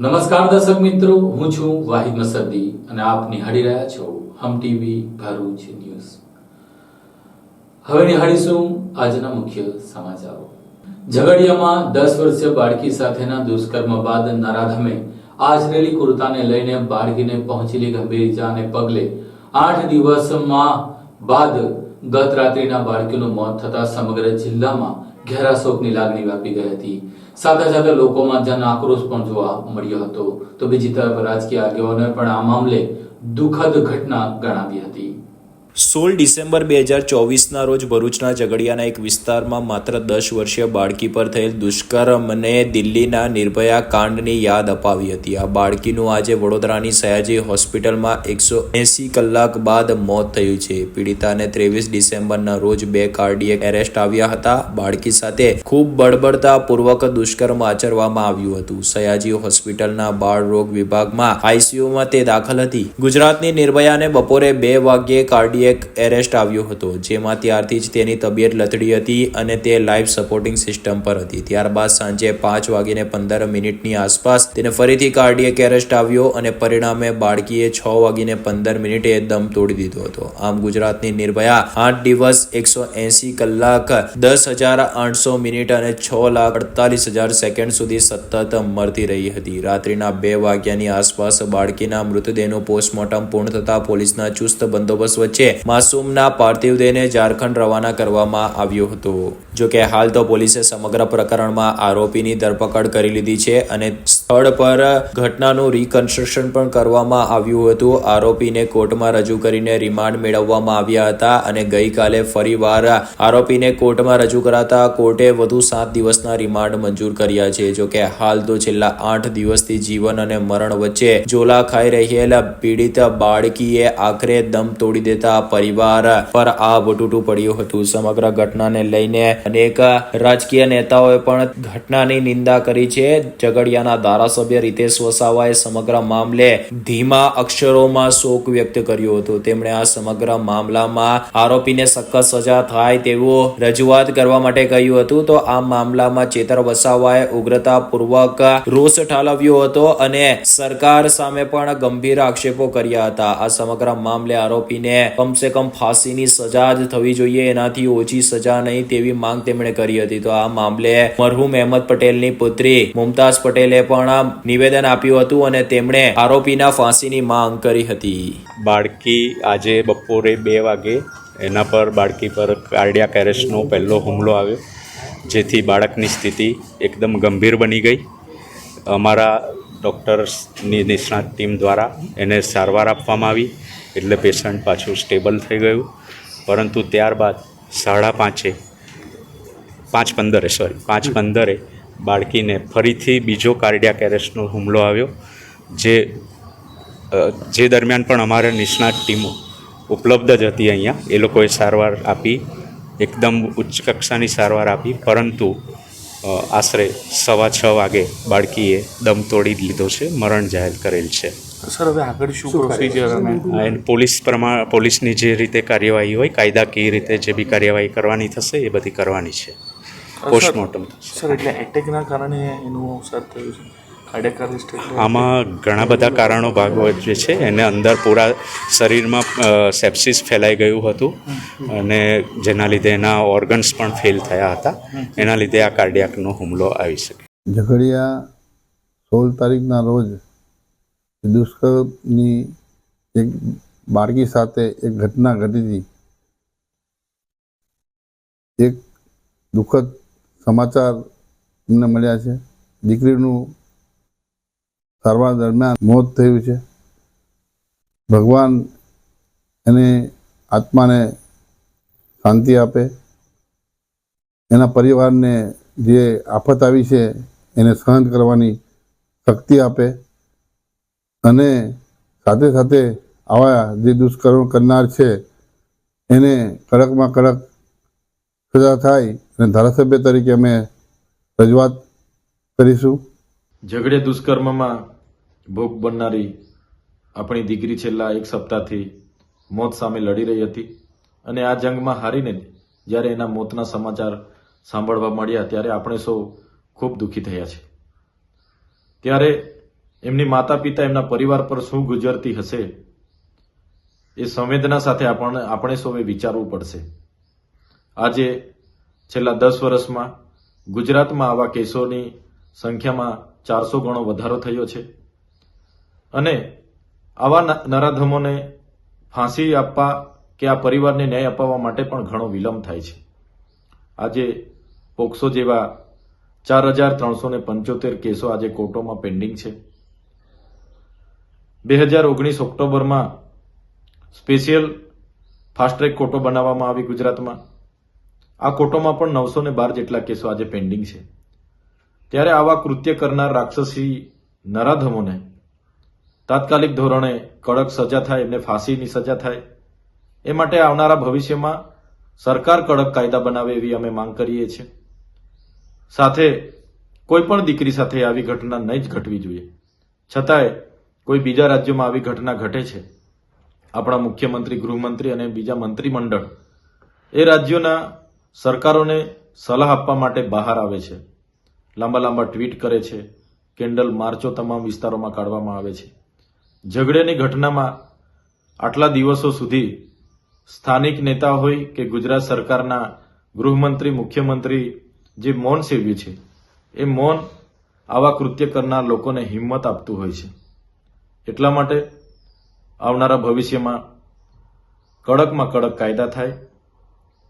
નમસ્કાર દર્શક મિત્રો, હું છું વાહિદ મસદી અને આપ નિહાળી રહ્યા છો હમ ટીવી ભરૂચ ન્યૂઝ. હવે નિહાળીશું આજના મુખ્ય સમાચારો. ઝઘડિયામાં 10 વર્ષીય બાળકી સાથેના દુષ્કર્મ બાદ નરાધમે આચરેલી કુર્તાને લઈને બાળકીને પહોંચેલી ગંભીર ઇજાને પગલે 8 દિવસમાં બાદ ગત રાત્રિના બાળકીનું મોત થતા સમગ્ર જિલ્લામાં ઘેરા શોકની લાગણી વ્યાપી ગઈ હતી. સાથે સાથે લોકોમાં જન આક્રોશ પણ જોવા મળ્યો હતો. તો બીજી તરફ રાજકીય આગેવાનોએ પણ આ મામલે દુઃખદ ઘટના ગણાવી હતી. 16 ડિસેમ્બર 2024ના રોજ ભરૂચના ઝઘડિયાના એક વિસ્તારમાં માત્ર 10 વર્ષીય બાળકી પર થયેલ દુષ્કર્મને દિલ્હીના નિર્ભયા કાંડની યાદ અપાવી હતી. આ બાળકીનું આજે વડોદરાની સયાજી હોસ્પિટલમાં 180 કલાક બાદ મોત થયું છે. પીડિતાને 23 ડિસેમ્બરના રોજ 2 કાર્ડિયક એરેસ્ટ આવ્યા હતા. બાળકી સાથે ખૂબ બળબડતા પૂર્વક દુષ્કર્મ આચરવામાં આવ્યું હતું. સયાજી હોસ્પિટલના બાળ રોગ વિભાગમાં આઈસીયુમાં તે દાખલ હતી. ગુજરાતની નિર્ભયાને બપોરે 2 વાગ્યે કાર્ડિયક એરેસ્ટ આવ્યો હતો, જેમાં ત્યારથી જ તેની તબિયત લથડી હતી અને તે લાઈફ સપોર્ટિંગ સિસ્ટમ પર હતી. ત્યારબાદ સાંજે 5:15 આસપાસ તેને ફરીથી કાર્ડિયક એરેસ્ટ આવ્યો અને પરિણામે બાળકીએ 6:15 દમ તોડી દીધો હતો. આમ ગુજરાતની નિર્ભયા 8 દિવસ 180 કલાક 10,800 મિનિટ અને 6,48,000 સેકન્ડ સુધી સતત મરતી રહી હતી. રાત્રિના 2 વાગ્યાની આસપાસ બાળકીના મૃતદેહનું પોસ્ટમોર્ટમ પૂર્ણ થતા પોલીસના ચુસ્ત બંદોબસ્ત વચ્ચે માસૂમના પાર્થિવ દેહને ઝારખંડ રવાના કરવામાં આવ્યો હતો. જોકે હાલ તો પોલીસે સમગ્ર પ્રકરણમાં આરોપીની ધરપકડ કરી લીધી છે અને સ્થળ પર ઘટનાનું રિકન્સ્ટ્રક્શન પણ કરવામાં આવ્યું હતું. આરોપીને કોર્ટમાં રજૂ કરીને રિમાન્ડ મેળવવામાં આવ્યા હતા અને ગઈકાલે ફરીવાર આરોપીને કોર્ટમાં રજૂ કરાતા કોર્ટે વધુ 7 દિવસના રિમાન્ડ મંજૂર કર્યા છે. જોકે હાલ તો છેલ્લા 8 દિવસથી જીવન અને મરણ વચ્ચે ઝોલા ખાઈ રહેલા પીડિત બાળકીએ આખરે દમ તોડી દેતા પરિવાર પર આ વટૂટું પડ્યું હતું. સમગ્ર ઘટનાને લઈને અનેક રાજકીય નેતાઓએ પણ ઘટનાની નિંદા કરી છે. ઝઘડિયાના ધારાસભ્ય રીતેશ વસાવાએ સમગ્ર મામલે ધીમા અક્ષરોમાં શોક વ્યક્ત કર્યો હતો. તેમણે આ સમગ્ર મામલામાં આરોપીને સખત સજા થાય તેવું રજૂઆત કરવા માટે કહ્યું હતું. તો આ મામલામાં ચેતર વસાવાએ ઉગ્રતાપૂર્વક રોષ ઠાલવ્યો હતો અને સરકાર સામે પણ ગંભીર આક્ષેપો કર્યા હતા. આ સમગ્ર મામલે આરોપીને કમસે કમ ફાંસીની સજા જ થવી જોઈએ, એનાથી ઓછી સજા નહીં તેવી માંગ તેમણે કરી હતી. તો આ મામલે મરહુમ અહેમદ પટેલની પુત્રી મુમતાઝ પટેલે પણ નિવેદન આપ્યું હતું અને તેમણે આરોપીના ફાંસીની માંગ કરી હતી. બાળકી આજે બપોરે 2 વાગે એના પર બાળકી પર કાર્ડિયાક એરેસ્ટનો પહેલો હુમલો આવ્યો, જેથી બાળકની સ્થિતિ એકદમ ગંભીર બની ગઈ. અમારા ડૉક્ટર્સની નિષ્ણાત ટીમ દ્વારા એને સારવાર આપવામાં આવી એટલે પેશન્ટ પાછું સ્ટેબલ થઈ ગયું. પરંતુ ત્યારબાદ 5:15 બાળકીને ફરીથી બીજો કાર્ડિયાક એરેસ્ટનો હુમલો આવ્યો, જે દરમિયાન પણ અમારે નિષ્ણાત ટીમો ઉપલબ્ધ જ હતી અહીંયા. એ લોકોએ સારવાર આપી, એકદમ ઉચ્ચ કક્ષાની સારવાર આપી, પરંતુ આશરે 6:15 વાગે બાળકીએ દમ તોડી લીધો છે, મરણ જાહેર કરેલ છે. સર, હવે આગળ શું પ્રોસિજર? પોલીસની જે રીતે કાર્યવાહી હોય, કાયદાકીય રીતે જે બી કાર્યવાહી કરવાની થશે એ બધી કરવાની છે. પોસ્ટમોર્ટમ થશે. સર, એટલે એટેકના કારણે એનું અવસાન થયું છે? Cardiac arrest? આમાં ઘણા બધા કારણો ભાગ ભજવે છે. એને અંદર પૂરા શરીરમાં સેપ્સિસ ફેલાઈ ગયું હતું અને જેના લીધે એના ઓર્ગન્સ પણ ફેલ થયા હતા. એના લીધે આ કાર્ડિયાકનો હુમલો આવી શકે. ઝઘડિયા 16 તારીખના રોજ દુષ્કર્મની એક બાળકી સાથે એક ઘટના ઘટી હતી. એક દુઃખદ સમાચાર અમને મળ્યા છે. દીકરીનું સારવાર દરમિયાન મોત થયું છે. ભગવાન એને આત્માને શાંતિ આપે, એના પરિવારને જે આફત આવી છે એને સહન કરવાની શક્તિ આપે અને સાથે સાથે આવા જે દુષ્કર્મ કરનાર છે એને કડકમાં કડક સજા થાય અને ધારાસભ્ય તરીકે અમે રજૂઆત કરીશું. ઝઘડિયા દુષ્કર્મમાં ભોગ બનનારી આપણી દીકરી છેલ્લા 1 સપ્તાહથી મોત સામે લડી રહી હતી અને આ જંગમાં હારીને જ્યારે એના મોતના સમાચાર સાંભળવા મળ્યા ત્યારે આપણે સૌ ખૂબ દુઃખી થયા છે. ત્યારે એમની માતા પિતા, એમના પરિવાર પર શું ગુજરતી હશે એ સંવેદના સાથે આપણે સૌએ વિચારવું પડશે. આજે છેલ્લા 10 વર્ષમાં ગુજરાતમાં આવા કેસોની સંખ્યામાં 400 ગણો વધારો થયો છે અને આવા નરાધમોને ફાંસી આપવા કે આ પરિવારને ન્યાય અપાવવા માટે પણ ઘણો વિલંબ થાય છે. આજે પોક્સો જેવા 4375 કેસો આજે કોર્ટોમાં પેન્ડિંગ છે. 2019 ઓક્ટોબરમાં સ્પેશિયલ ફાસ્ટ ટ્રેક કોર્ટો બનાવવામાં આવી ગુજરાતમાં. આ કોર્ટોમાં પણ 912 જેટલા કેસો આજે પેન્ડિંગ છે. ત્યારે આવા કૃત્ય કરનાર રાક્ષસી નરાધમોને તાત્કાલિક ધોરણે કડક સજા થાય, એમને ફાંસીની સજા થાય, એ માટે આવનારા ભવિષ્યમાં સરકાર કડક કાયદા બનાવે એવી અમે માંગ કરીએ છીએ. સાથે કોઈ પણ દીકરી સાથે આવી ઘટના નહીં જ ઘટવી જોઈએ. છતાંય કોઈ બીજા રાજ્યોમાં આવી ઘટના ઘટે છે. આપણા મુખ્યમંત્રી, ગૃહમંત્રી અને બીજા મંત્રીમંડળ એ રાજ્યોના સરકારોને સલાહ આપવા માટે બહાર આવે છે. લાંબા ટ્વીટ કરે છે. કેન્ડલ માર્ચો તમામ વિસ્તારોમાં કાઢવામાં આવે છે. ઝઘડેની ઘટનામાં આટલા દિવસો સુધી સ્થાનિક નેતા હોય કે ગુજરાત સરકારના ગૃહમંત્રી, મુખ્યમંત્રી જે મૌન સેવ્યું છે, એ મૌન આવા કૃત્ય કરનાર લોકોને હિંમત આપતું હોય છે. એટલા માટે આવનારા ભવિષ્યમાં કડકમાં કડક કાયદા થાય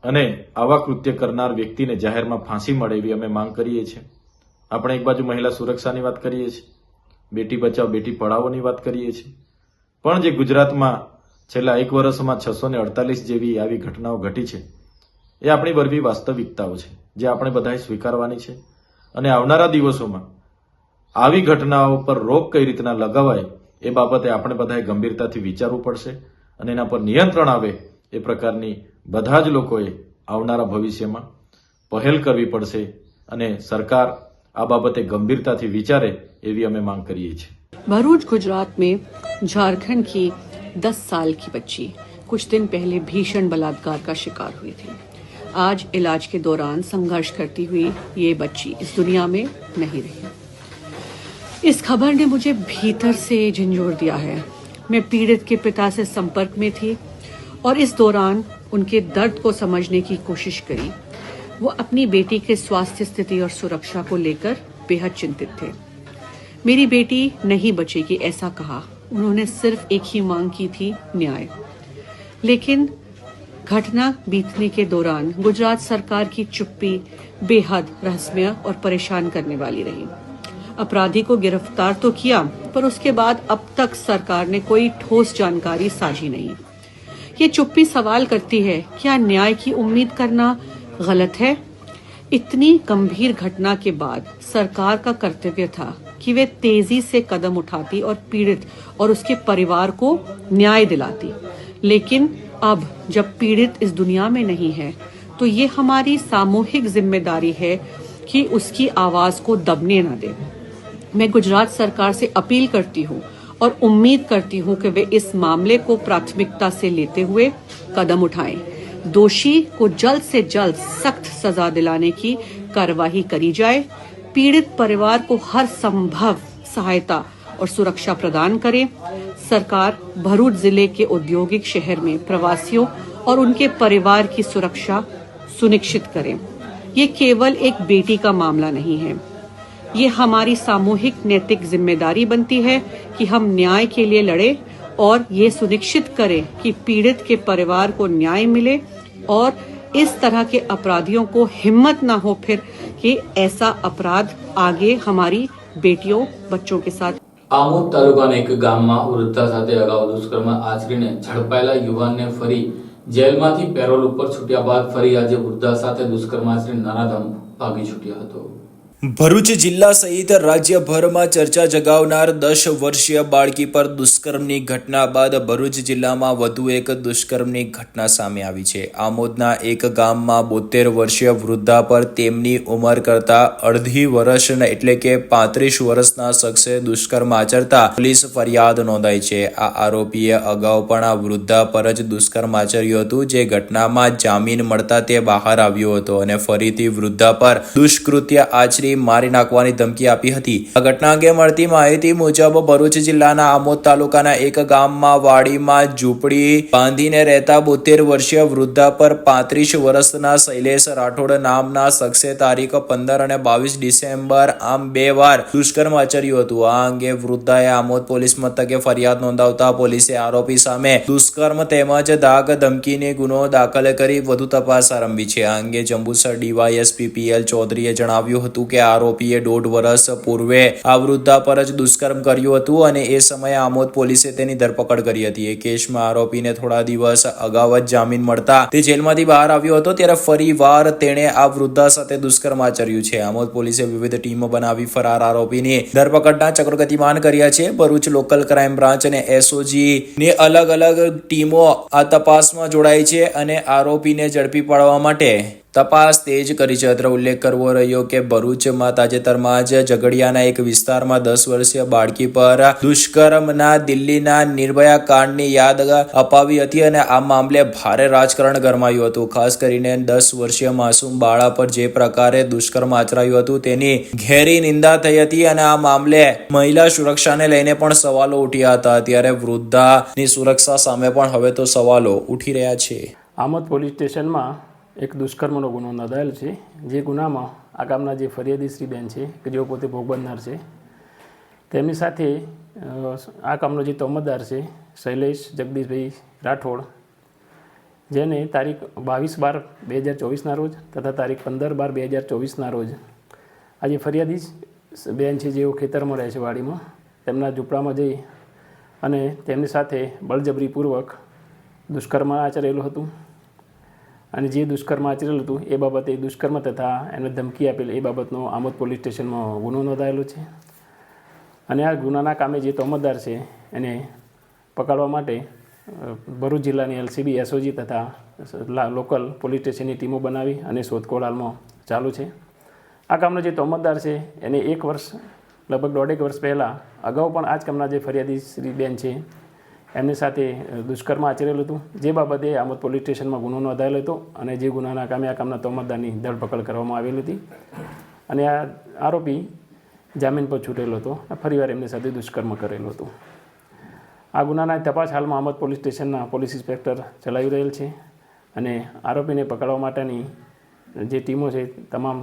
અને આવા કૃત્ય કરનાર વ્યક્તિને જાહેરમાં ફાંસી મળે એવી અમે માંગ કરીએ છીએ. આપણે એક બાજુ મહિલા સુરક્ષાની વાત કરીએ છીએ, બેટી બચાવ બેટી પઢાઓની વાત કરીએ છીએ, પણ જે ગુજરાતમાં છેલ્લા 1 વર્ષમાં 648 જેવી આવી ઘટનાઓ ઘટી છે, એ આપણી વરવી વાસ્તવિકતાઓ છે જે આપણે બધાએ સ્વીકારવાની છે. અને આવનારા દિવસોમાં આવી ઘટનાઓ પર રોક કઈ રીતના લગાવાય એ બાબતે આપણે બધાએ ગંભીરતાથી વિચારવું પડશે અને એના પર નિયંત્રણ આવે એ પ્રકારની બધા જ લોકોએ આવનારા ભવિષ્યમાં પહેલ કરવી પડશે અને સરકાર આ બાબતે ગંભीरताથી વિચારે એવી અમે માંગ કરીએ છીએ. भरूच गुजरात में झारखंड की 10 साल की बच्ची कुछ दिन पहले भीषण बलात्कार का शिकार हुई थी. आज इलाज के दौरान संघर्ष करती हुई ये बच्ची इस दुनिया में नहीं रही. इस खबर ने मुझे भीतर से झंझोर दिया है. मैं पीड़ित के पिता से संपर्क में थी और इस दौरान उनके दर्द को समझने की कोशिश करी. वो अपनी बेटी के स्वास्थ्य स्थिति और सुरक्षा को लेकर बेहद चिंतित थे. मेरी बेटी नहीं बचेगी ऐसा कहा. उन्होंने सिर्फ एक ही मांग की थी, न्याय. लेकिन घटना बीतने के दौरान गुजरात सरकार की चुप्पी बेहद रहस्यमय और परेशान करने वाली रही. अपराधी को गिरफ्तार तो किया, पर उसके बाद अब तक सरकार ने कोई ठोस जानकारी साझी नहीं. ये चुप्पी सवाल करती है, क्या न्याय की उम्मीद करना गलत है? इतनी गंभीर घटना के बाद सरकार का कर्तव्य था कि वे तेजी से कदम उठाती और पीड़ित और उसके परिवार को न्याय दिलाती. लेकिन अब जब पीड़ित इस दुनिया में नहीं है, तो ये हमारी सामूहिक जिम्मेदारी है कि उसकी आवाज को दबने न दे. मैं गुजरात सरकार से अपील करती हूँ और उम्मीद करती हूँ कि वे इस मामले को प्राथमिकता से लेते हुए कदम उठाएं. दोषी को जल्द से जल्द सख्त सजा दिलाने की कार्यवाही करी जाए. पीड़ित परिवार को हर संभव सहायता और सुरक्षा प्रदान करें. सरकार भरूच जिले के औद्योगिक शहर में प्रवासियों और उनके परिवार की सुरक्षा सुनिश्चित करें. ये केवल एक बेटी का मामला नहीं है. ये हमारी सामूहिक नैतिक जिम्मेदारी बनती है कि हम न्याय के लिए लड़े और ये सुनिश्चित करें कि पीड़ित के परिवार को न्याय मिले और इस तरह के अपराधियों को हिम्मत ना हो फिर कि ऐसा अपराध आगे हमारी बेटियों बच्चों के साथ. આમોદ તાલુકાના એક ગામમાં વૃદ્ધા સાથે અગાઉ દુષ્કર્મ આચરીને ઝડપાયેલા યુવાનને ફરી જેલમાંથી પેરોલ ઉપર છૂટ્યા બાદ ફરી આજે વૃદ્ધા સાથે દુષ્કર્મ આચરી નરાધમ ભાગી છૂટ્યો હતો. ભરૂચ જિલ્લા સહિત રાજ્યભરમાં ચર્ચા જગાવનાર 10 વર્ષીય બાળકી પર દુષ્કર્મની ઘટના બાદ ભરૂચ જિલ્લામાં વધુ એક દુષ્કર્મની ઘટના સામે આવી છે. આમોદના એક ગામમાં 72 વર્ષીય વૃદ્ધા પર તેમની ઉંમર કરતા અડધી વર્ષના એટલે કે 35 વર્ષના શખ્સે દુષ્કર્મ આચરતા પોલીસ ફરિયાદ નોંધાઈ છે. આ આરોપીએ અગાઉ પણ આ વૃદ્ધા પર જ દુષ્કર્મ આચર્યું હતું, જે ઘટનામાં જામીન મળતા તે બહાર આવ્યો હતો અને ફરીથી વૃદ્ધા પર દુષ્કૃત્ય આચરી મારથી મારી નાખવાની ધમકી આપી હતી. આ ઘટના અંગે મળતી માહિતી મુજબ ભરૂચ જિલ્લાના આમોદ તાલુકાના એક ગામમાં વાડીમાં ઝૂંપડી બાંધીને રહેતા 72 વર્ષીય વૃદ્ધા પર 35 વર્ષના શૈલેષ રાઠોડ નામના શખ્સે તારીખ 15 અને 22 ડિસેમ્બર આમ 2 વાર દુષ્કર્મ આચર્યું હતું. આ અંગે વૃદ્ધાએ આમોદ પોલીસ મથકે ફરિયાદ નોંધાવતા પોલીસે આરોપી સામે દુષ્કર્મ તેમજ ધાક ધમકીની ગુનો દાખલ કરી વધુ તપાસ આરંભી છે. આ અંગે જંબુસર ડીવાયએસપી પીએલ ચૌધરીએ જણાવ્યું હતું કે આરોપીએ 1.5 વર્ષ પૂર્વે આ વૃદ્ધા પર જ દુષ્કર્મ કર્યું હતું અને એ સમયે આમોદ પોલીસે તેની ધરપકડ કરી હતી. એ કેસમાં આરોપીને થોડા દિવસ અગાઉ જ જામીન મળતા તે જેલમાંથી બહાર આવ્યો હતો, ત્યારે ફરી વાર તેણે આ વૃદ્ધા સાથે દુષ્કર્મ આચર્યું છે. આમોદ પોલીસે વિવિધ ટીમો બનાવી ફરાર આરોપીની ધરપકડના ચક્રો ગતિમાન કર્યા છે. ભરૂચ લોકલ ક્રાઇમ બ્રાન્ચ અને એસઓજી ની અલગ અલગ ટીમો આ તપાસમાં જોડાઈ છે અને આરોપીને ઝડપી પાડવા માટે તપાસ તેજ કરી છે. અત્રે ઉલ્લેખ કરવો રહ્યો કે ભરૂચમાં તાજેતરમાં જ ઝઘડિયાના એક વિસ્તારમાં 10 વર્ષીય બાળકી પર દુષ્કર્મના દિલ્હીના નિર્ભયા કાંડની યાદ અપાવી હતી અને આ મામલે ભારે રાજકારણ ગરમાયું હતું. ખાસ કરીને 10 વર્ષીય માસૂમ બાળા પર જે પ્રકારે દુષ્કર્મ આચરાયું હતું તેની ઘેરી નિંદા થઈ હતી અને આ મામલે મહિલા સુરક્ષાને લઈને પણ સવાલો ઉઠ્યા હતા. ત્યારે વૃદ્ધાની સુરક્ષા સામે પણ હવે તો સવાલો ઉઠી રહ્યા છે. આમોદ પોલીસ સ્ટેશનમાં એક દુષ્કર્મનો ગુનો નોંધાયેલ છે. જે ગુનામાં આ ગામના જે ફરિયાદી શ્રી બેન છે કે જેઓ પોતે ભોગ બનનાર છે, તેમની સાથે આ કામનો જે તોમતદાર છે શૈલેષ જગદીશભાઈ રાઠોડ, જેને તારીખ 22/12/2024ના રોજ તથા તારીખ 15/12/2024ના રોજ આ જે ફરિયાદી બેન છે જેઓ ખેતરમાં રહે છે વાડીમાં, તેમના ઝૂંપડામાં જઈ અને તેમની સાથે બળજબરીપૂર્વક દુષ્કર્મ આચરેલું હતું અને જે દુષ્કર્મ આચરેલું હતું એ બાબતે દુષ્કર્મ તથા એને ધમકી આપેલ એ બાબતનો આમોદ પોલીસ સ્ટેશનમાં ગુનો નોંધાયેલો છે. અને આ ગુનાના કામે જે તોમતદાર છે એને પકડવા માટે ભરૂચ જિલ્લાની એલસીબી, એસઓજી તથા લોકલ પોલીસ સ્ટેશનની ટીમો બનાવી અને શોધખોળ હાલમાં ચાલુ છે. આ કામનો જે તોમતદાર છે એને 1 વર્ષ લગભગ 1.5 વર્ષ પહેલાં અગાઉ પણ આ જ કામના જે ફરિયાદી શ્રી બેન છે એમની સાથે દુષ્કર્મ આચરેલું હતું, જે બાબતે આમોદ પોલીસ સ્ટેશનમાં ગુનો નોંધાયેલો હતો અને જે ગુનાના કામે આ કામના તોમતદારની ધરપકડ કરવામાં આવેલી હતી અને આ આરોપી જામીન પર છૂટેલો હતો. ફરીવાર એમની સાથે દુષ્કર્મ કરેલું હતું. આ ગુનાના તપાસ હાલમાં આમોદ પોલીસ સ્ટેશનના પોલીસ ઇન્સ્પેક્ટર ચલાવી રહેલ છે અને આરોપીને પકડવા માટેની જે ટીમો છે તમામ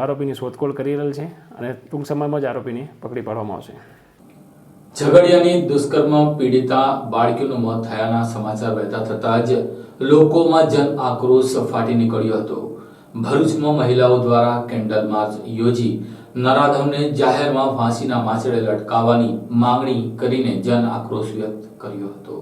આરોપીની શોધખોળ કરી રહેલ છે અને ટૂંક સમયમાં જ આરોપીને પકડી પાડવામાં આવશે. ઝઘડિયાની દુષ્કર્મ પીડિતા બાળકીનું મોત થયાના સમાચાર વહેતા થતાં જ લોકોમાં જન આક્રોશ ફાટી નીકળ્યો હતો. ભરૂચમાં મહિલાઓ દ્વારા કેન્ડલ માર્ચ યોજી નરાધમને જાહેરમાં ફાંસીના માંચડે લટકાવવાની માંગણી કરીને જન આક્રોશ વ્યક્ત કર્યો હતો.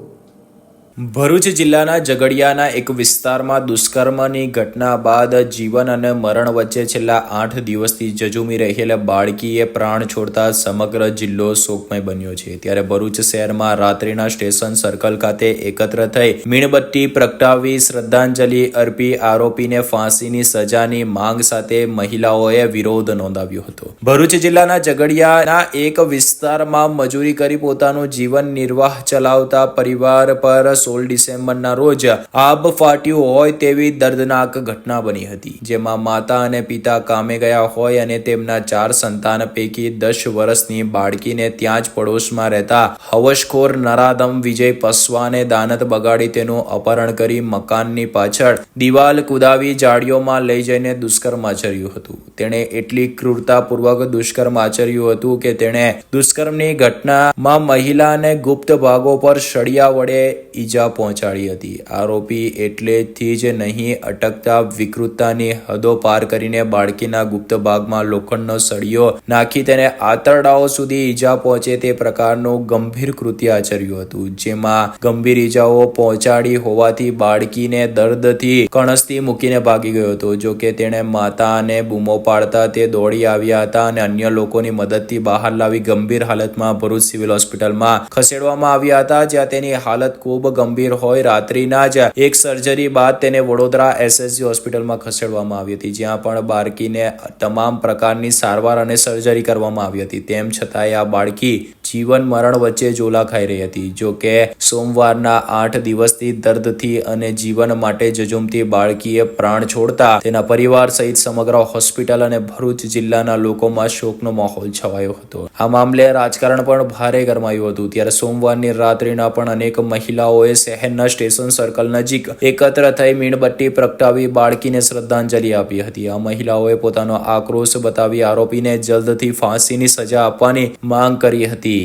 ભરૂચ જિલ્લાના ઝઘડિયાના એક વિસ્તારમાં દુષ્કર્મની ઘટના બાદ જીવન અને મરણ વચ્ચે છેલ્લા 8 દિવસથી જજુમી રહેલ બાળકીએ પ્રાણ છોડતા સમગ્ર જિલ્લો શોકમય બન્યો છે. ત્યારે ભરૂચ શહેરમાં રાત્રિના સ્ટેશન સર્કલ ખાતે એકત્ર થઈ મીણબત્તી પ્રગટાવી શ્રદ્ધાંજલિ અર્પી આરોપીને ફાંસીની સજાની માંગ સાથે મહિલાઓએ વિરોધ નોંધાવ્યો હતો. ભરૂચ જિલ્લાના ઝઘડિયાના એક વિસ્તારમાં મજૂરી કરી પોતાનું જીવન નિર્વાહ ચલાવતા પરિવાર પર 16 ડિસેમ્બરના રોજ આબ ફાટ્યું હોય તેવી દર્દનાક ઘટના બની હતી, જેમાં માતા અને પિતા કામે ગયા હોય અને તેમના 4 સંતાન પૈકી 10 વર્ષની બાળકીને ત્યાં જ પડોશમાં રહેતા હવસખોર નરાધમ વિજય પસવાને દાનત બગાડી તેનું અપહરણ કરી મકાનની પાછળ દિવાલ કુદાવી જાળીઓમાં લઈ જઈને દુષ્કર્મ આચર્યું હતું. તેણે એટલી ક્રૂરતાપૂર્વક દુષ્કર્મ આચર્યું હતું કે તેણે દુષ્કર્મની ઘટનામાં મહિલાને ગુપ્ત ભાગો પર સળિયા વડે ઈજા પહોંચાડી હતી. આરોપી એટલેથી જ નહીં અટકતા વિકૃતતાની હદો પાર કરીને બાળકીના ગુપ્ત ભાગમાં લોખંડનો સળિયો નાખી તેને આંતરડાઓ સુધી ઈજા પહોંચે તે પ્રકારનું ગંભીર કૃત્ય આચર્યું હતું, જેમાં ગંભીર ઈજાઓ પહોંચાડી હોવાથી બાળકીને દર્દથી કણસથી મૂકીને ભાગી ગયો હતો. જો કે તેણે માતાને બૂમો પાડતા તે દોડી આવ્યા હતા અને અન્ય લોકોની મદદથી બહાર લાવી ગંભીર હાલતમાં ભરૂચ સિવિલ હોસ્પિટલમાં ખસેડવામાં આવ્યા હતા, જ્યાં તેની હાલત ખૂબ ગંભીર હોય રાત્રિના જ એક સર્જરી બાદ તેને વડોદરા SSG હોસ્પિટલમાં ખસેડવામાં આવી હતી, જ્યાં પણ બાળકીને તમામ પ્રકારની સારવાર અને સર્જરી કરવામાં આવી હતી. તેમ છતાંય આ બાળકી જીવન મરણ વચ્ચે ઝોલા ખાઈ રહી હતી. જો કે સોમવારના 8 દિવસથી દર્દથી અને જીવન માટે ઝઝૂમતી બાળકીએ પ્રાણ છોડતા તેના પરિવાર સહિત સમગ્ર હોસ્પિટલ અને ભરૂચ જિલ્લાના લોકોમાં શોકનો માહોલ છવાયો હતો. આ મામલે રાજકારણ પણ ભારે ગરમાયું હતું. ત્યારે સોમવારની રાત્રિના પણ અનેક મહિલાઓએ શહેરના સ્ટેશન સર્કલ નજીક એકત્ર થઈ મીણબત્તી પ્રગટાવી બાળકીને શ્રદ્ધાંજલિ આપી હતી. આ મહિલાઓએ પોતાનો આક્રોશ બતાવી આરોપીને જલ્દથી ફાંસીની સજા આપવાની માંગ કરી હતી.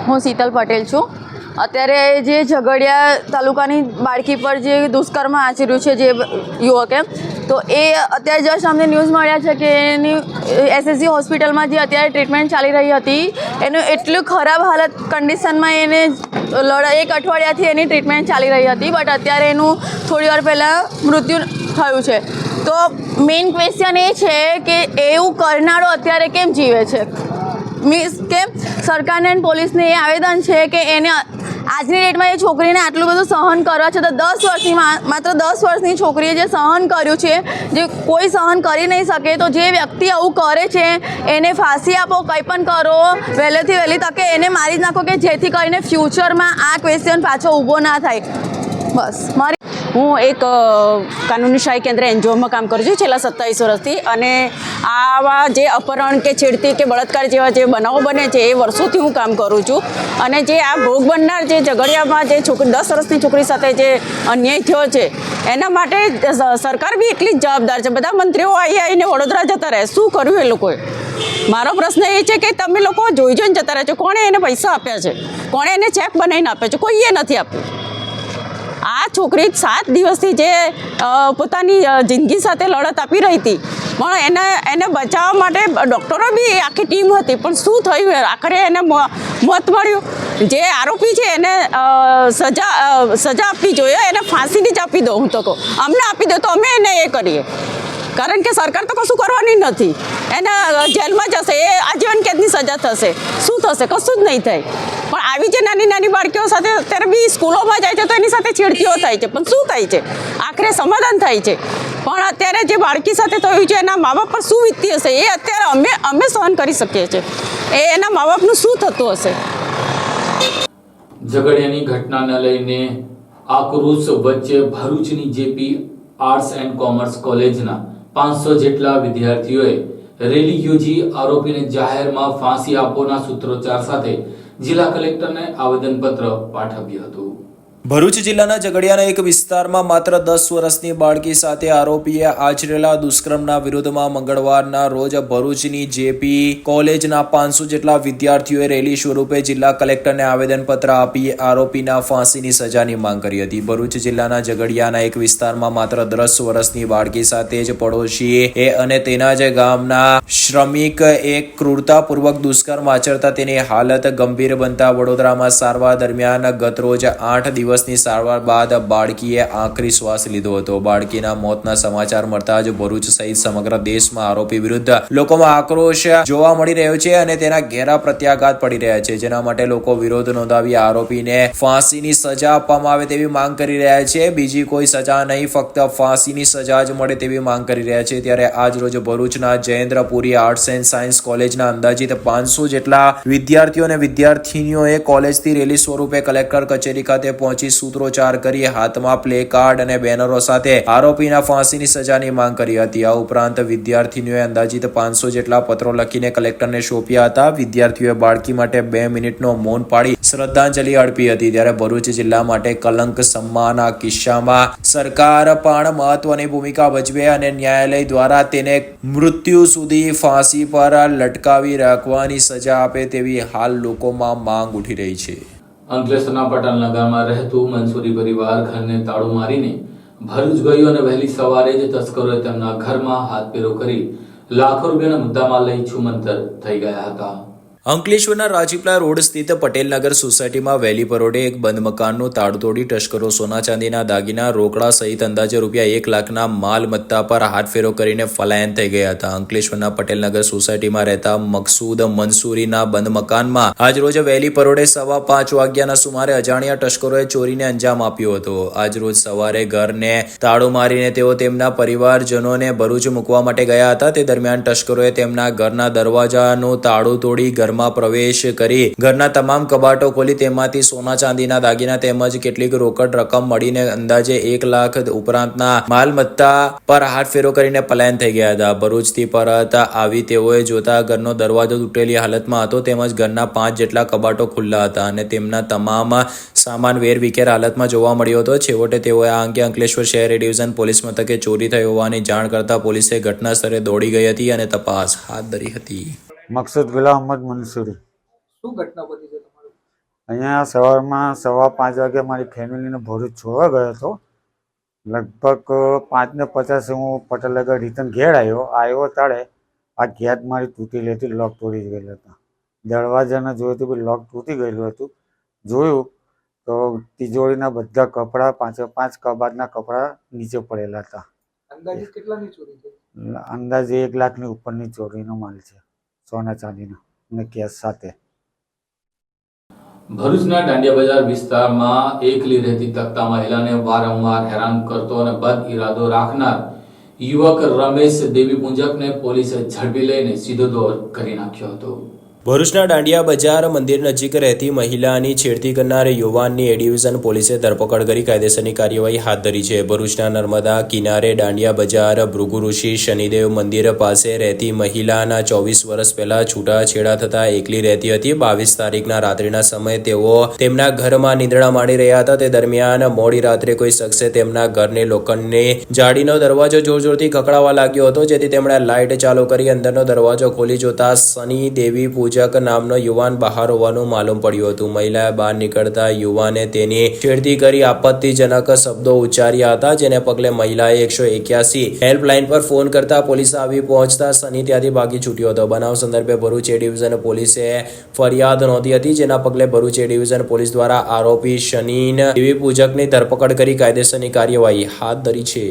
હું શીતલ પટેલ છું. અત્યારે જે ઝઘડિયા તાલુકાની બાળકી પર જે દુષ્કર્મ આચર્યું છે જે યુવકે, તો એ અત્યારે જસ્ટ અમને ન્યૂઝ મળ્યા છે કે એની SSG હોસ્પિટલમાં જે અત્યારે ટ્રીટમેન્ટ ચાલી રહી હતી એનું એટલું ખરાબ હાલત કન્ડિશનમાં એને 1 અઠવાડિયાથી એની ટ્રીટમેન્ટ ચાલી રહી હતી, બટ અત્યારે એનું થોડી વાર પહેલાં મૃત્યુ થયું છે. તો મેઇન ક્વેશ્ચન એ છે કે એવું કરનારો અત્યારે કેમ જીવે છે? મીન્સ કે સરકારને અને પોલીસને એ આવેદન છે કે એને આજની ડેટમાં એ છોકરીને આટલું બધું સહન કરવા છે, તો 10 વર્ષની માત્ર 10 વર્ષની છોકરીએ જે સહન કર્યું છે, જે કોઈ સહન કરી નહીં શકે, તો જે વ્યક્તિ આવું કરે છે એને ફાંસી આપો, કંઈ પણ કરો, વહેલેથી વહેલી તકે એને મારી જ નાખો કે જેથી કરીને ફ્યુચરમાં આ ક્વેશ્ચન પાછો ઊભો ના થાય. બસ મારી હું એક કાનૂની સહાય કેન્દ્ર NGOમાં કામ કરું છું છેલ્લા 27 વર્ષથી, અને આવા જે અપહરણ કે છેડતી કે બળાત્કાર જેવા જે બનાવો બને છે એ વર્ષોથી હું કામ કરું છું. અને જે આ ભોગ બનનાર જે ઝઘડિયામાં જે છોકરી 10 વર્ષની છોકરી સાથે જે અન્યાય થયો છે એના માટે સરકાર બી એટલી જ જવાબદાર છે. બધા મંત્રીઓ આવીને વડોદરા જતા રહે, શું કર્યું એ લોકોએ? મારો પ્રશ્ન એ છે કે તમે લોકો જોઈને જતા રહે છો. કોણે એને પૈસા આપ્યા છે? કોણે એને ચેક બનાવીને આપ્યા છે? કોઈએ નથી આપ્યું. આ છોકરી 7 દિવસથી જે પોતાની જિંદગી સાથે લડત આપી રહી હતી, પણ એને બચાવવા માટે ડૉક્ટરો બી આખી ટીમ હતી, પણ શું થયું? આખરે એને મોત મળ્યું. જે આરોપી છે એને સજા આપવી જોઈએ, એને ફાંસીની જ આપી દો. હું તો કહું અમને આપી દો તો અમે એને એ કરીએ, કારણ કે સરકાર તો કશું કરવાની નથી. એને જેલમાં જશે, એ આજીવન કેદની સજા થશે. શું થશે? કશું જ નહીં થાય. પણ આવી જે નાની નાની બાળકીઓ સાથે અત્યારે બી સ્કૂલોમાં જાય છે તો એની સાથે છેડતીઓ થાય છે, પણ શું થાય છે? આખરે સમાધાન થાય છે. પણ અત્યારે જે બાળકી સાથે થયું છે એના મા બાપ પર શું વીતતી હશે એ અત્યારે અમે સહન કરી શકીએ છીએ. એના મા બાપનું શું થતું હશે? ઝઘડિયાની ઘટનાને લઈને આક્રોશ વચ્ચે ભરૂચની JP આર્ટ્સ એન્ડ કોમર્સ કોલેજના 500 જેટલા વિદ્યાર્થીઓએ રેલી યોજી આરોપીને જાહેરમાં ફાંસી આપવાના સૂત્રોચ્ચાર સાથે જિલ્લા કલેક્ટરને આવેદનપત્ર પાઠવ્યું હતું. ભરૂચ જિલ્લાના ઝઘડિયાના એક વિસ્તારમાં માત્ર 10 વર્ષની બાળકી સાથે આરોપીએ આચરેલા દુષ્કર્મના વિરોધમાં મંગળવારના રોજ ભરૂચની JP કોલેજના 500 જેટલા વિદ્યાર્થીઓએ રેલી સ્વરૂપે જિલ્લા કલેક્ટરને આવેદનપત્ર આપી આરોપીના ફાંસીની સજાની માંગ કરી હતી. ભરૂચ જિલ્લાના ઝઘડિયાના એક વિસ્તારમાં માત્ર 10 વર્ષની બાળકી સાથે જ પડોશી અને તેના જ ગામના શ્રમિક એક ક્રૂરતાપૂર્વક દુષ્કર્મ આચરતા તેની હાલત ગંભીર બનતા વડોદરામાં સારવાર દરમિયાન ગતરોજ 8 દિવસની સારવાર બાદ બાળકીએ આખરી શ્વાસ લીધો હતો. બાળકીના મોતના સમાચાર મળતા જ ભરૂચ સહિત સમગ્ર દેશમાં આરોપી વિરુદ્ધ લોકોમાં આક્રોશ જોવા મળી રહ્યો છે અને તેના ઘેરા પ્રત્યાઘાત પડી રહ્યા છે, જેના માટે લોકો વિરોધ નોંધાવી આરોપીને ફાંસીની સજા આપવામાં આવે તેવી માંગ કરી રહ્યા છે. બીજી કોઈ સજા નહીં, ફક્ત ફાંસીની સજા જ મળે તેવી માંગ કરી રહ્યા છે. ત્યારે આજ રોજ ભરૂચના જયેન્દ્રપુરી આર્ટ્સ એન્ડ સાયન્સ કોલેજના અંદાજિત 500 જેટલા વિદ્યાર્થીઓ અને વિદ્યાર્થીનીઓએ કોલેજથી રેલી સ્વરૂપે કલેક્ટર કચેરી ખાતે પહોંચી સૂત્રોચ્ચાર કરી હાથમાં પ્લે કાર્ડ અને બેનરો સાથે આરોપીના ફાંસીની સજાની માંગ કરી હતી. આ ઉપરાંત વિદ્યાર્થીનીઓએ અંદાજિત 500 જેટલા પત્રો લખીને કલેક્ટરને સોંપ્યા હતા. વિદ્યાર્થીઓએ બાળકી માટે 2 મિનિટનો મૌન પાડી શ્રદ્ધાંજલિ અર્પી હતી. ત્યારે ભરૂચ જિલ્લા માટે કલંક સન્માન આ કિસ્સામાં સરકાર પણ મહત્વની ભૂમિકા ભજવે અને ન્યાયાલય દ્વારા તેને મૃત્યુ સુધી ફાંસી પર લટકાવી રાખવાની સજા આપે તેવી હાલ લોકોમાં માંગ ઉઠી રહી છે. અંકલેશ્વરના પટાલના ગામમાં રહેતું મંસૂરી પરિવાર ઘરને તાળું મારીને ભરૂચ ગયું અને વહેલી સવારે જ તસ્કરોએ તેમના ઘરમાં હાથપેરો કરી લાખો રૂપિયાના મુદ્દામાલ લઈ છુમંતર થઈ ગયા હતા. અંકલેશ્વરના રાજપીપળા રોડ સ્થિત પટેલનગર સોસાયટીમાં વહેલી પરોઢે એક બંધ મકાનનું તાળું તોડી તસ્કરો સોના ચાંદીના દાગીના રોકડા સહિત અંદાજે રૂપિયા 1 લાખના માલ મત્તા પર હાથફેરો કરીને ફલાયન થઈ ગયા હતા. અંકલેશ્વરના પટેલનગર સોસાયટીમાં રહેતા મકસૂદ મંસૂરીના બંધ મકાનમાં આજરોજ વહેલી પરોઢે 5:15 વાગ્યાના સુમારે અજાણ્યા તસ્કરોએ ચોરીને અંજામ આપ્યો હતો. આજરોજ સવારે ઘરને તાળું મારીને તેઓ તેમના પરિવારજનોને ભરૂચ મૂકવા માટે ગયા હતા. તે દરમિયાન તસ્કરોએ તેમના ઘરના દરવાજાનું તાળું તોડી ઘરમાં પ્રવેશ કરી ઘરના તમામ કબાટો ખોલી તેમાંથી સોના ચાંદીના દાગીના તેમજ કેટલીક રોકડ રકમ મળીને અંદાજે 1 લાખ ઉપરાંતના માલમત્તા પર હાથફેરો કરીને પલાયન થઈ ગયા હતા. ભરૂચથી પરત આવી તેઓએ જોતા ઘરનો દરવાજો તૂટેલી હાલતમાં હતો તેમજ ઘરના 5 જેટલા કબાટો ખુલ્લા હતા અને તેમના તમામ સામાન વેરવિખેર હાલતમાં જોવા મળ્યો હતો. છેવટે તેઓએ આ અંગે અંકલેશ્વર શહેર ડિવિઝન પોલીસ મથકે ચોરી થઈ હોવાની જાણ કરતા પોલીસે ઘટના સ્થળે દોડી ગઈ હતી અને તપાસ હાથ ધરી હતી. મકસૂદ ગુલામ અહમદ મંસૂરી. શું ઘટના બની છે તમારું? અહીંયા સવારમાં 5:15 વાગે મારી ફેમિલીને ભરૂચ છોડવા ગયો હતો. લગભગ 5:50 હું પટેલનગર રિટર્ન ઘેર આવ્યો તાળે આ ગેટ મારી તૂટેલી હતી, લોક તોડી ગયેલા હતા. દરવાજાને જોયું તો લોક તૂટી ગયેલું હતું. જોયું તો તિજોરીના બધા કપડાં 5 કબાટના કપડાં નીચે પડેલા હતા. અંદાજે કેટલાની ચોરી થઈ? અંદાજે 1 લાખની ઉપરની ચોરીનો માલ છે, સોના ચાંદીના અને કેશ સાથે. ભરૂચના દાંડિયા બજાર વિસ્તારમાં એકલી રહેતી તકતા મહિલાને વારંવાર હેરાન કરતો અને બદ ઇરાદો રાખનાર યુવક રમેશ દેવી પૂંજકને પોલીસે ઝડપી લઈને સીધો દોર કરી નાખ્યો હતો. ભરૂચના દાંડિયા બજાર મંદિર નજીક રહેતી મહિલાની છેડતી કરનાર યુવાનની એ ડિવિઝન પોલીસે ધરપકડ કરી કાયદેસરની કાર્યવાહી હાથ ધરી છે. ભરૂચના નર્મદા કિનારે દાંડિયા બજાર ભૃગુ ઋષિ શનિદેવ મંદિર પાસે રહેતી મહિલાના 24 વર્ષ પહેલા છૂટાછેડા થતા એકલી રહેતી હતી. 22 તારીખના રાત્રિના સમયે તેઓ તેમના ઘરમાં નિંદ્રા માંડી રહ્યા હતા. તે દરમિયાન મોડી રાત્રે કોઈ શખ્સે તેમના ઘરની લોખંડની જાળીનો દરવાજો જોરજોરથી ખખડાવવા લાગ્યો હતો, જેથી તેમણે લાઇટ ચાલુ કરી અંદરનો દરવાજો ખોલી જોતા શનિ દેવી પૂજક નામનો યુવાન બહાર હોવાનું માલુમ પડ્યું હતું. મહિલાએ બહાર નીકળતા યુવાને તેની છેડતી કરી આપત્તિજનક શબ્દો ઉચ્ચાર્યા હતા, જેને પગલે મહિલાએ 181 હેલ્પલાઇન પર ફોન કરતા પોલીસ આવી પહોંચતા શનિ ત્યાંથી ભાગી છૂટ્યો હતો. બનાવ સંદર્ભે ભરૂચ એ ડિવિઝન પોલીસે ફરિયાદ નોંધી હતી, જેના પગલે ભરૂચ એ ડિવિઝન પોલીસ દ્વારા આરોપી શનિ દેવી પૂજકની ધરપકડ કરી કાયદેસરની કાર્યવાહી હાથ ધરી છે.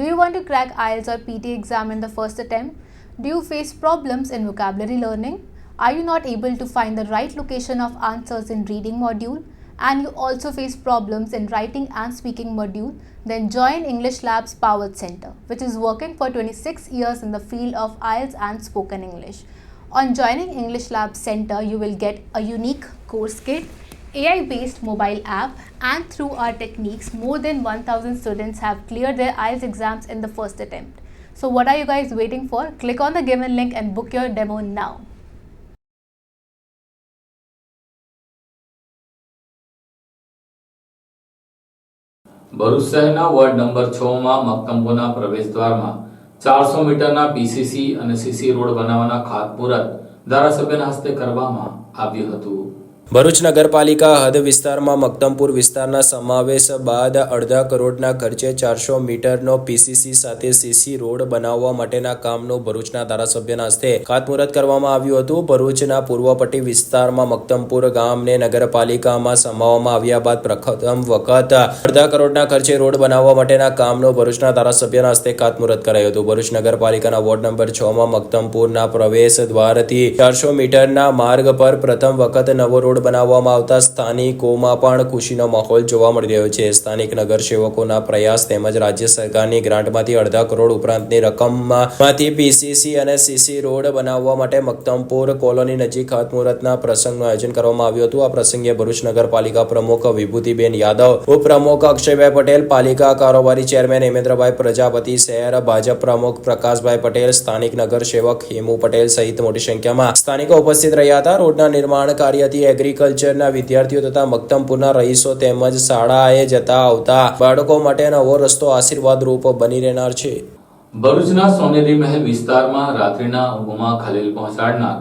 Do you want to crack IELTS or PT exam in the first attempt? Do you face problems in vocabulary learning? Are you not able to find the right location of answers in reading module? And you also face problems in writing and speaking module? Then join English Labs Powered Center, which is working for 26 years in the field of IELTS and spoken English. On joining English Labs Center, you will get a unique course kit, AI-based mobile app, and through our techniques, more than 1,000 students have cleared their IELTS exams in the first attempt. So what are you guys waiting for? Click on the given link and book your demo now. Bharuch શહેરના ward number 6 માં મક્તમપુરના પ્રવેશદ્વારમાં 400 મીટરના PCC અને CC road બનાવવાના ખાતમુહૂર્ત ધારાસભ્યના હસ્તે કરવામાં આવ્યું હતું. ભરૂચ નગરપાલિકા હદ વિસ્તારમાં મક્તમપુર વિસ્તારના સમાવેશ બાદ 1.5 કરોડના ખર્ચે 400 મીટરનો પીસીસી સાથે સીસી રોડ બનાવવા માટેના કામનું ભરૂચના ધારાસભ્યના હસ્તે ખાતમુહૂર્ત કરવામાં આવ્યું હતું. ભરૂચના પૂર્વપટ્ટી વિસ્તારમાં મક્તમપુર ગામને નગરપાલિકામાં સમાવવામાં આવ્યા બાદ પ્રથમ વખત 1.5 કરોડના ખર્ચે રોડ બનાવવા માટેના કામનું ભરૂચના ધારાસભ્યના હસ્તે ખાતમુહૂર્ત કરાયું હતું. ભરૂચ નગરપાલિકાના વોર્ડ નંબર 6 માં મક્તમપુરના પ્રવેશ દ્વારથી 400 મીટરના માર્ગ પર પ્રથમ વખત નવો રોડ બનાવવામાં આવતા સ્થાનિકોમાં પણ ખુશીનો માહોલ જોવા મળી રહ્યો છે. સ્થાનિક નગરસેવકોના પ્રયાસ તેમજ રાજ્ય સરકારની ગ્રાન્ટમાંથી 1.5 કરોડ ઉપરાંતની રકમમાંથી પીસીસી અને સીસી રોડ બનાવવા માટે મક્તમપુર કોલોની નજીક ખાતમુહૂર્તના પ્રસંગનું આયોજન કરવામાં આવ્યું હતું. આ પ્રસંગે ભરૂચ નગરપાલિકા પ્રમુખ વિભૂતિબેન યાદવ, ઉપપ્રમુખ અક્ષયભાઈ પટેલ, પાલિકા કારોબારી ચેરમેન હેમેન્દ્રભાઈ પ્રજાપતિ, શહેર ભાજપ પ્રમુખ પ્રકાશભાઈ પટેલ, સ્થાનિક નગરસેવક હેમુ પટેલ સહિત મોટી સંખ્યામાં સ્થાનિકો ઉપસ્થિત રહ્યા હતા. રોડના નિર્માણ કાર્યથી એગ્રીકલ્ચરના વિદ્યાર્થીઓ તથા મક્તમપુરના રહીશો તેમજ શાળાએ જતા આવતા બાળકો માટે નવો રસ્તો આશીર્વાદરૂપ બની રહેનાર છે. ભરૂચના સોનેરી મહેલ વિસ્તારમાં રાત્રિના ઊંઘમાં ખલેલ પહોંચાડનાર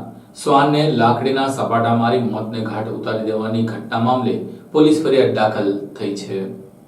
શ્વાનને લાકડીના સપાટા મારી મોતને ઘાટ ઉતારી દેવાની ઘટના મામલે પોલીસ ફરિયાદ દાખલ થઈ છે.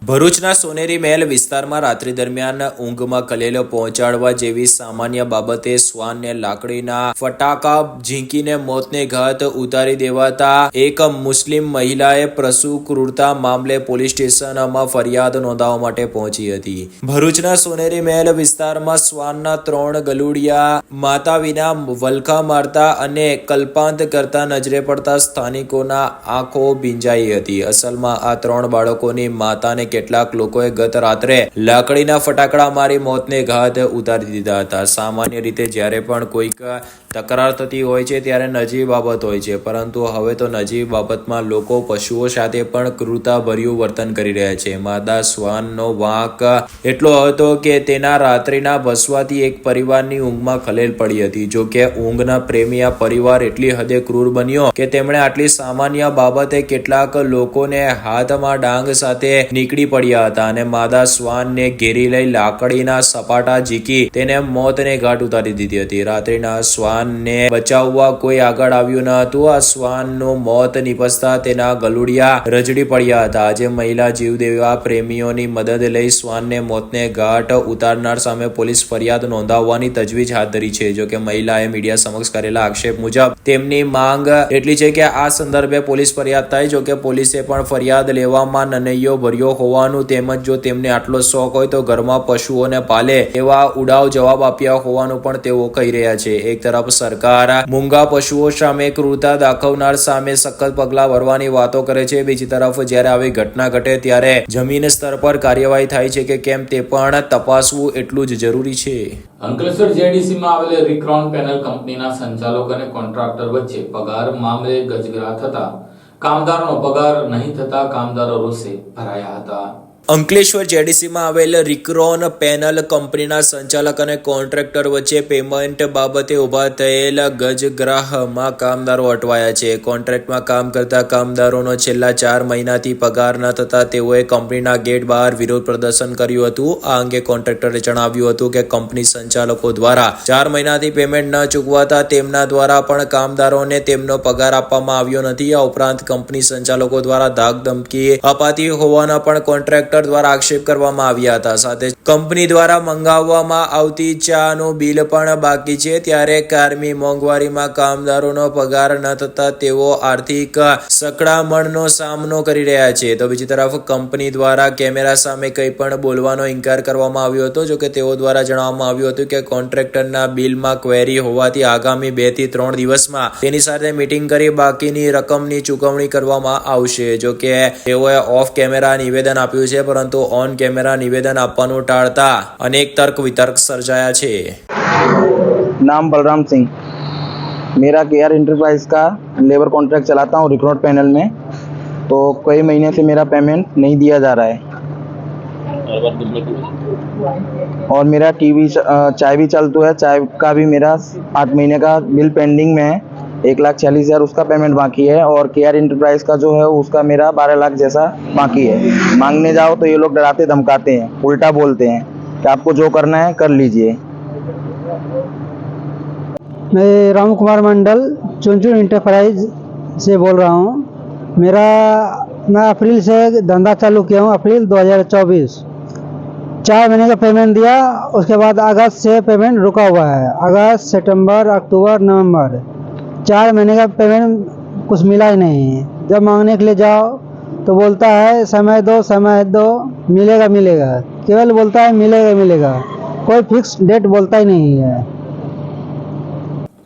ભરૂચના સોનેરી મહેલ વિસ્તારમાં રાત્રિ દરમિયાન ઊંઘમાં ખલેલ પહોંચાડવા જેવી સામાન્ય બાબતે શ્વાનને લાકડીના ફટાકા ઝીંકીને મોતને ઘાત ઉતારી દેવાતા એક મુસ્લિમ મહિલાએ પ્રસૂ ક્રૂરતા મામલે પોલીસ સ્ટેશનમાં ફરિયાદ નોંધાવવા માટે પહોંચી હતી. ભરૂચના સોનેરી મહેલ વિસ્તારમાં શ્વાનના 3 ગલુડિયા માતા વિના વલખા મારતા અને કલ્પાંત કરતા નજરે પડતા સ્થાનિકોના આંખો ભીંજાઈ હતી. અસલમાં આ 3 બાળકોની માતાને કેટલાક લોકોએ ગત રાત્રે લાકડીના ફટાકડા મારી મોતને ઘાત ઉતારી દીધા હતા. સામાન્ય રીતે જ્યારે પણ કોઈક તકરાર થતી હોય છે ત્યારે નજીવી બાબત હોય છે, પરંતુ હવે તો નજીવી બાબતમાં લોકો પશુઓ સાથે પણ ક્રૂરતાભર્યું વર્તન કરી રહ્યા છે. માદા શ્વાનનો વાંક એટલો હતો કે તેના રાત્રિના ભસવાથી એક પરિવારની ઊંઘમાં ખલેલ પડી હતી. જો કે ઊંઘના પ્રેમી આ પરિવાર એટલી હદે ક્રૂર બન્યો કે તેમણે આટલી સામાન્ય બાબતે કેટલાક લોકોને હાથમાં ડાંગ સાથે નીકળી પડ્યા હતા અને માદા શ્વાનને ઘેરી લઈ લાકડીના સપાટા ઝીકી તેને મોતને ઘાટ ઉતારી દીધી હતી. રાત્રિના શ્વાનને બચાવવા કોઈ આગળ આવ્યું ન હતું. આ શ્વાનનું મોત નિપજતા તેના ગલુડિયા રજડી પડ્યા હતા. આજે મહિલા જીવદેવા પ્રેમીઓની મદદ લઈ શ્વાનને મોતને ઘાટ ઉતારનાર સામે પોલીસ ફરિયાદ નોંધાવવાની તજવીજ હાથ ધરી છે. જો કે મહિલાએ મીડિયા સમક્ષ કરેલા આક્ષેપ મુજબ તેમની માંગ એટલી છે કે આ સંદર્ભે પોલીસ ફરિયાદ થાય. જો કે પોલીસે પણ ફરિયાદ લેવામાં નનૈયો ભર્યો હોવાનું તેમજ જો તેમને આટલો શોખ હોય તો ઘરમાં પશુઓને પાલે એવા ઉડાવ જવાબ આપ્યા હોવાનું પણ તેઓ કહી રહ્યા છે. એક તરફ સરકાર મૂંગા પશુઓ સામે ક્રૂરતા દાખવનાર સામે સખત પગલાં ભરવાની વાતો કરે છે, બીજી તરફ જ્યારે આવી ઘટના ઘટે ત્યારે જમીન સ્તર પર કાર્યવાહી થાય છે કે કેમ તે પણ તપાસવું એટલું જ જરૂરી છે. અંકલેશ્વર જેડીસીમાં આવેલ રિક્રોન પેનલ કંપનીના સંચાલક અને કોન્ટ્રાક્ટર વચ્ચે પગાર મામલે ગજગરા થતા કામદારોનો પગાર નહીં થતા કામદારો રોષે ભરાયા હતા. અંકલેશ્વર જેડીસીમાં આવેલ રિક્રોન પેનલ કંપનીના સંચાલક અને કોન્ટ્રાક્ટર વચ્ચે પેમેન્ટ બાબતે ઉભા થયેલ ગજગ્રાહમાં કામદારો અટવાયા છે. કોન્ટ્રાક્ટમાં કામ કરતા કામદારોનો છેલ્લા 4 મહિનાથી પગાર ન થતા તેઓએ કંપનીના ગેટ બહાર વિરોધ પ્રદર્શન કર્યું હતું. આ અંગે કોન્ટ્રાક્ટરે જણાવ્યું હતું કે કંપની સંચાલકો દ્વારા 4 મહિનાથી પેમેન્ટ ન ચૂકવાતા તેમના દ્વારા પણ કામદારોને તેમનો પગાર આપવામાં આવ્યો નથી. આ ઉપરાંત કંપની સંચાલકો દ્વારા ધાક ધમકી અપાતી હોવાના પણ કોન્ટ્રાક્ટર દ્વારા આક્ષેપ કરવામાં આવ્યા હતા. સાથે કંપની દ્વારા મંગાવવામાં આવતી ચાનું બિલ પણ બાકી છે. ત્યારે કાયમી મોંઘવારીમાં કામદારોનો પગાર ન થતા તેઓ આર્થિક સકડામણનો સામનો કરી રહ્યા છે. તો બીજી તરફ કંપની દ્વારા કેમેરા સામે કંઈ પણ બોલવાનો ઇનકાર કરવામાં આવ્યો હતો. જો કે તેઓ દ્વારા જણાવવામાં આવ્યું હતું કે કોન્ટ્રાક્ટરના બિલમાં ક્વેરી હોવાથી આગામી 2 થી 3 દિવસમાં તેની સાથે મીટિંગ કરી બાકીની રકમની ચૂકવણી કરવામાં આવશે. જો કે તેઓએ ઓફ કેમેરા નિવેદન આપ્યું છે, પરંતુ ઓન કેમેરા નિવેદન આપવાનું टालता अनेक तर्क वितर्क सर्जाया छे। नाम बलराम सिंह, मेरा केआर इंटरप्राइज का लेबर कॉन्ट्रैक्ट चलाता हूँ रिक्रोट पैनल में। तो कई महीने से मेरा पेमेंट नहीं दिया जा रहा है और मेरा टीवी चाय भी चलता है, चाय का भी मेरा 8 महीने का बिल पेंडिंग में है। 1,40,000 उसका पेमेंट बाकी है और KR इंटरप्राइज का जो है उसका मेरा 12 लाख जैसा बाकी है। मांगने जाओ तो ये लोग डराते धमकाते हैं, उल्टा बोलते हैं कि आपको जो करना है कर लीजिए। मैं राम कुमार मंडल चुनचुन इंटरप्राइज से बोल रहा हूँ। मैं अप्रैल से धंधा चालू किया हूँ, अप्रैल 2024। 4 महीने का पेमेंट दिया, उसके बाद अगस्त से पेमेंट रुका हुआ है। अगस्त, सितंबर, अक्टूबर, नवंबर 4 महीने का पेमेंट कुछ मिला ही नहीं है। जब मांगने के लिए जाओ तो बोलता है समय दो, मिलेगा मिलेगा, केवल बोलता है मिलेगा मिलेगा, कोई फिक्स डेट बोलता ही नहीं है।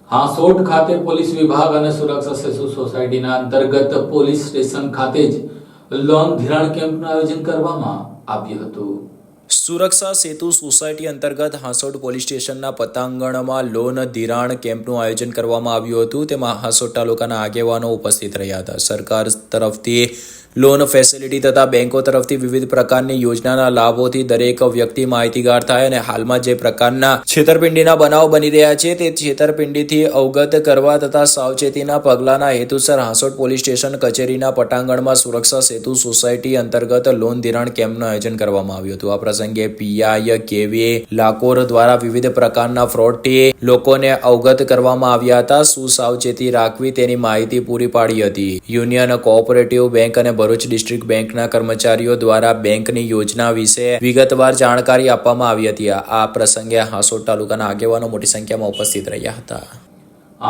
હાંસોટ ખાતે પોલીસ વિભાગ અને સુરક્ષા સેતુ સોસાયટીના અંતર્ગત પોલીસ સ્ટેશન ખાતે જ લોન ધિરાણ કેમ્પનું આયોજન કરવામાં આવ્યું હતું। સુરક્ષા સેતુ સોસાયટી અંતર્ગત હાંસોટ પોલીસ સ્ટેશનના પતાંગણમાં લોન ધિરાણ કેમ્પનું આયોજન કરવામાં આવ્યું હતું। તેમાં હાંસોટ તાલુકાના આગેવાનો ઉપસ્થિત રહ્યા હતા। સરકાર તરફથી લોન ફેસિલિટી તથા બેંકો તરફથી વિવિધ પ્રકારની યોજનાના લાભોથી દરેક વ્યક્તિ માહિતીગાર થાય અને હાલમાં જે પ્રકારના છેતરપિંડીના બનાવો બની રહ્યા છે તે છેતરપિંડીથી અવગત કરવા તથા સાવચેતીના પગલાંના હેતુસર હાંસોટ પોલીસ સ્ટેશન કચેરીના પટાંગણમાં સુરક્ષા સેતુ સોસાયટી અંતર્ગત લોન ધિરાણ કેમ્પનું આયોજન કરવામાં આવ્યું હતું। આ પ્રસંગે પીઆઈ કેવી લાકોર દ્વારા વિવિધ પ્રકારના ફ્રોડથી લોકોને અવગત કરવામાં આવ્યા હતા। શું સાવચેતી રાખવી તેની માહિતી પૂરી પાડી હતી। યુનિયન કોઓપરેટિવ બેંક અને ભરૂચ ડિસ્ટ્રિક્ટ બેંકના કર્મચારીઓ દ્વારા બેંકની યોજના વિશે વિગતવાર જાણકારી આપવામાં આવી હતી। આ પ્રસંગે હાંસોટ તાલુકાના આગેવાનો મોટી સંખ્યામાં ઉપસ્થિત રહ્યા હતા।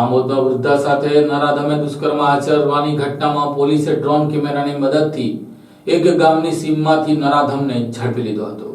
આમોદમાં વૃદ્ધા સાથે નરાધમે દુષ્કર્મ આચરવાની ઘટનામાં પોલીસે ડ્રોન કેમેરાની મદદથી એક ગામની સીમમાંથી નરાધમને ઝડપી લીધો હતો।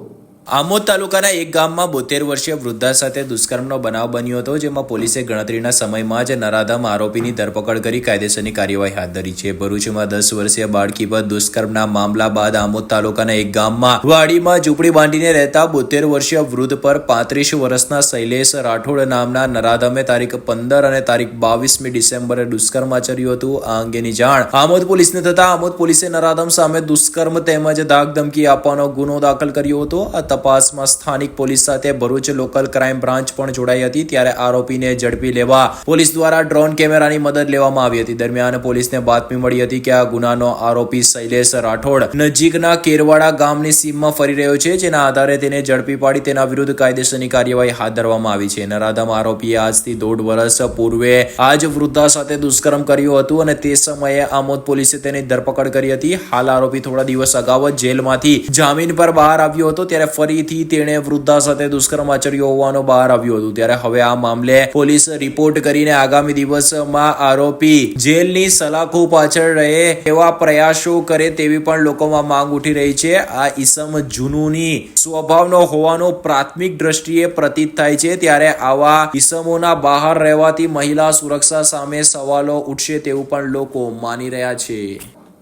આમોદ તાલુકાના એક ગામમાં 72 વર્ષીય વૃદ્ધા સાથે દુષ્કર્મનો બનાવ બન્યો હતો, જેમાં પોલીસે ગણતરીના સમયમાં જ નરાધમ આરોપીની ધરપકડ કરી કાયદેસરની કાર્યવાહી હાથ ધરી છે। ભરૂચમાં 10 વર્ષીય બાળકી પર દુષ્કર્મના મામલા બાદ આમોદ તાલુકાના એક ગામમાં વાડીમાં ઝૂંપડી બાંધીને રહેતા 72 વર્ષીય વૃદ્ધ પર 35 વર્ષના શૈલેષ રાઠોડ નામના નરાધમે તારીખ 15 અને તારીખ 22મી ડિસેમ્બરે દુષ્કર્મ આચર્યું હતું। આ અંગેની જાણ આમોદ પોલીસને થતા આમોદ પોલીસે નરાધમ સામે દુષ્કર્મ તેમજ ધાકધમકી આપવાનો ગુનો દાખલ કર્યો હતો। તપાસમાં સ્થાનિક પોલીસ સાથે ભરૂચ લોકલ ક્રાઇમ બ્રાન્ચ પણ જોડાઈ હતી। ત્યારે આરોપીને ઝડપી લેવા પોલીસ દ્વારા ડ્રોન કેમેરાની મદદ લેવામાં આવી હતી। દરમિયાન પોલીસને બાતમી મળી હતી કે આ ગુનાનો આરોપી શૈલેષ રાઠોડ નજીકના કેરવાડા ગામની સીમમાં ફરી રહ્યો છે, જેના આધારે તેને ઝડપી પાડી તેના વિરુદ્ધ કાયદેસરની કાર્યવાહી હાથ ધરવામાં આવી છે। નરાધમ આરોપીએ આજથી 1.5 વર્ષ પૂર્વે આ જ વૃદ્ધા સાથે દુષ્કર્મ કર્યું હતું અને તે સમયે આમોદ પોલીસે તેની ધરપકડ કરી હતી। હાલ આરોપી થોડા દિવસ અગાઉ જ જેલમાંથી જામીન પર બહાર આવ્યો હતો, ત્યારે ફરીથી તેણે વૃદ્ધા સાથે દુષ્કર્મ આચર્યો હોવાનું બહાર આવ્યું હતું। ત્યારે હવે આ મામલે પોલીસ રિપોર્ટ કરીને આગામી દિવસમાં આરોપી જેલની સલાખો પાછળ રહે એવા પ્રયાસો કરે તેવી પણ લોકોમાં માંગ ઉઠી રહી છે। આ ઈસમ જુનૂની સ્વભાવનો હોવાનો પ્રાથમિક દ્રષ્ટિએ પ્રતીત થાય છે, ત્યારે આવા ઈસમોના બહાર રહેવાથી મહિલા સુરક્ષા સામે સવાલો ઉઠશે તેવું પણ લોકો માની રહ્યા છે।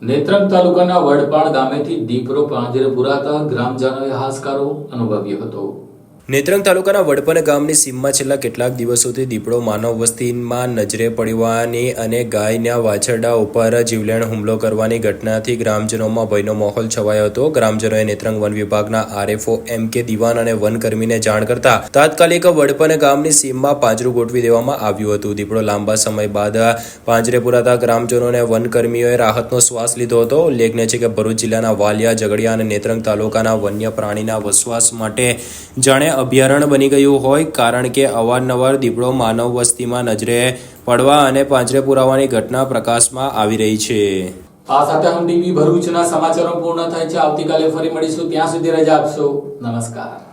નેત્રંગ તાલુકાના વડપાણ ગામેથી દીપડો પાંજરે પુરાતા ગ્રામજનોએ હાશકારો અનુભવ્યો હતો। નેત્રંગ તાલુકાના વડપન ગામની સીમમાં છેલ્લા કેટલાક દિવસોથી દીપડો માનવ વસ્તીમાં નજરે પડવાની અને ગાયના વાછરડા ઉપર જીવલેણ હુમલો કરવાની ઘટનાથી ગ્રામજનોમાં ભયનો માહોલ છવાયો હતો। ગ્રામજનોએ નેત્રંગ વન વિભાગના RFO MK દિવાન અને વનકર્મીને જાણ કરતા તાત્કાલિક વડપન ગામની સીમમાં પાંજરું ગોઠવી દેવામાં આવ્યું હતું। દીપડો લાંબા સમય બાદ પાંજરે પુરાતા ગ્રામજનોને વનકર્મીઓએ રાહતનો શ્વાસ લીધો હતો। ઉલ્લેખનીય છે કે ભરૂચ જિલ્લાના વાલિયા, ઝઘડિયા અને નેત્રંગ તાલુકાના વન્ય પ્રાણીના વસવાટ માટે જાણે અભયારણ્ય બની ગયું હોય, કારણ કે અવારનવાર દીપડો માનવ વસ્તીમાં નજરે પડવા અને પાંજરે પુરાવાની ઘટના પ્રકાશમાં આવી રહી છે। આ સાથે હમ ટીવી ભરૂચના સમાચારો પૂર્ણ થાય છે। આવતીકાલે ફરી મળીશું, ત્યાં સુધી રજા આપશો। નમસ્કાર।